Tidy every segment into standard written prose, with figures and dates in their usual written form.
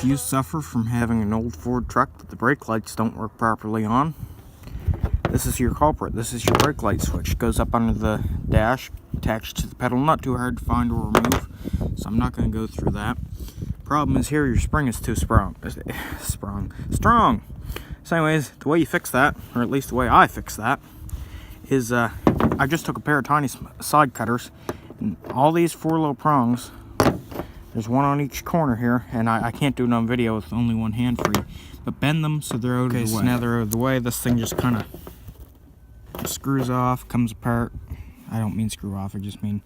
you suffer from having an old Ford truck that the brake lights don't work properly on, this is your culprit. This is your brake light switch. It goes up under the dash, attached to the pedal. Not too hard to find or remove, so I'm not going to go through that. Problem is here, your spring is too strong. So anyways, the way you fix that, or at least the way I fix that, is I just took a pair of tiny side cutters, and all these 4 little prongs, there's one on each corner here, and I can't do it on video with only one hand free, but bend them so they're out of the way. So now they're out of the way, this thing just kind of screws off, comes apart. I don't mean screw off, I just mean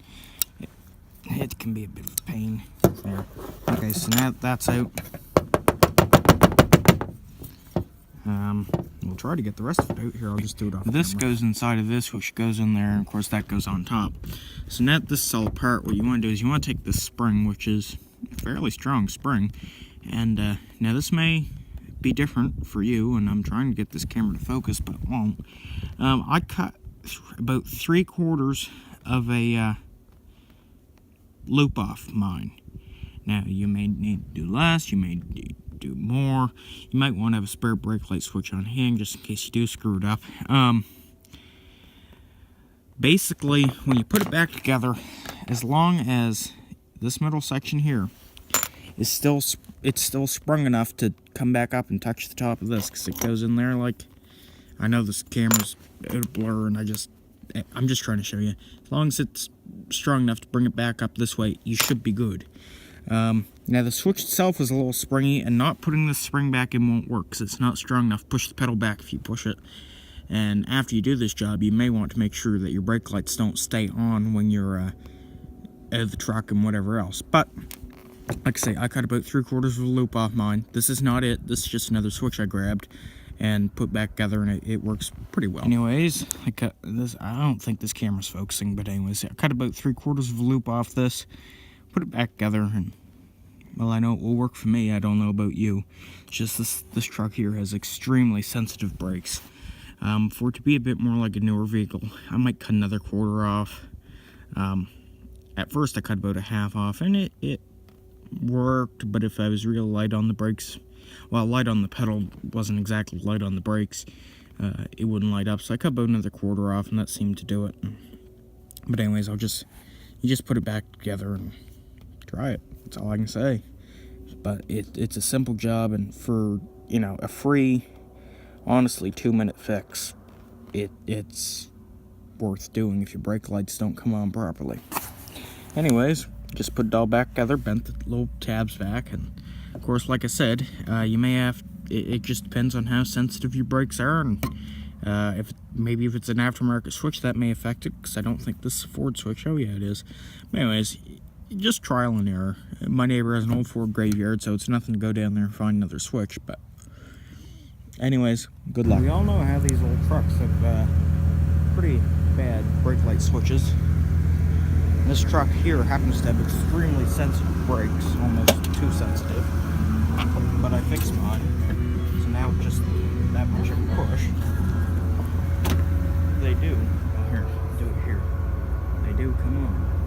it can be a bit of a pain there. Okay, so now that's out. We'll try to get the rest of it out here. I'll just do it off this camera. Goes inside of this, which goes in there, and of course that goes on top. So now that this is all apart, what you want to do is you want to take this spring, which is a fairly strong spring, and now this may be different for you, and I'm trying to get this camera to focus, but it won't. I cut about 3/4 of a loop off mine. Now you may need to do less, you may do more. You might want to have a spare brake light switch on hand just in case you do screw it up. Basically, when you put it back together, as long as this middle section here is still sprung enough to come back up and touch the top of this, because it goes in there like, I know this camera's out of blur, and I'm just trying to show you. As long as it's strong enough to bring it back up this way, you should be good. Now the switch itself is a little springy, and not putting the spring back in won't work because it's not strong enough. Push the pedal back if you push it. And after you do this job, you may want to make sure that your brake lights don't stay on when you're out of the truck and whatever else. But like I say, I cut about 3/4 of a loop off mine. This is not it. This is just another switch I grabbed and put back together, and it works pretty well. Anyways, I cut this. I don't think this camera's focusing, but anyways, I cut about 3/4 of a loop off this, put it back together, and well, I know it will work for me. I don't know about you. Just this truck here has extremely sensitive brakes. For it to be a bit more like a newer vehicle, I might cut another 1/4 off. At first I cut about a 1/2 off, and it worked, but if I was real light on the brakes, well, light on the pedal wasn't exactly light on the brakes, it wouldn't light up, so I cut about another 1/4 off, and that seemed to do it. But anyways, you just put it back together and try it. That's all I can say. But it's a simple job, and for, you know, a free, honestly, 2-minute fix, it's worth doing if your brake lights don't come on properly. Anyways, just put it all back together, bent the little tabs back, and of course, like I said, you may have, it just depends on how sensitive your brakes are, and if it's an aftermarket switch, that may affect it, because I don't think this is a Ford switch. Oh yeah, it is. But anyways, just trial and error. My neighbor has an old Ford graveyard, so it's nothing to go down there and find another switch, but anyways, good luck. We all know how these old trucks have pretty bad brake light switches. This truck here happens to have extremely sensitive brakes, almost too sensitive, but I fixed mine, so now it's just that much of a push. They do. Oh, here, do it here. They do come on.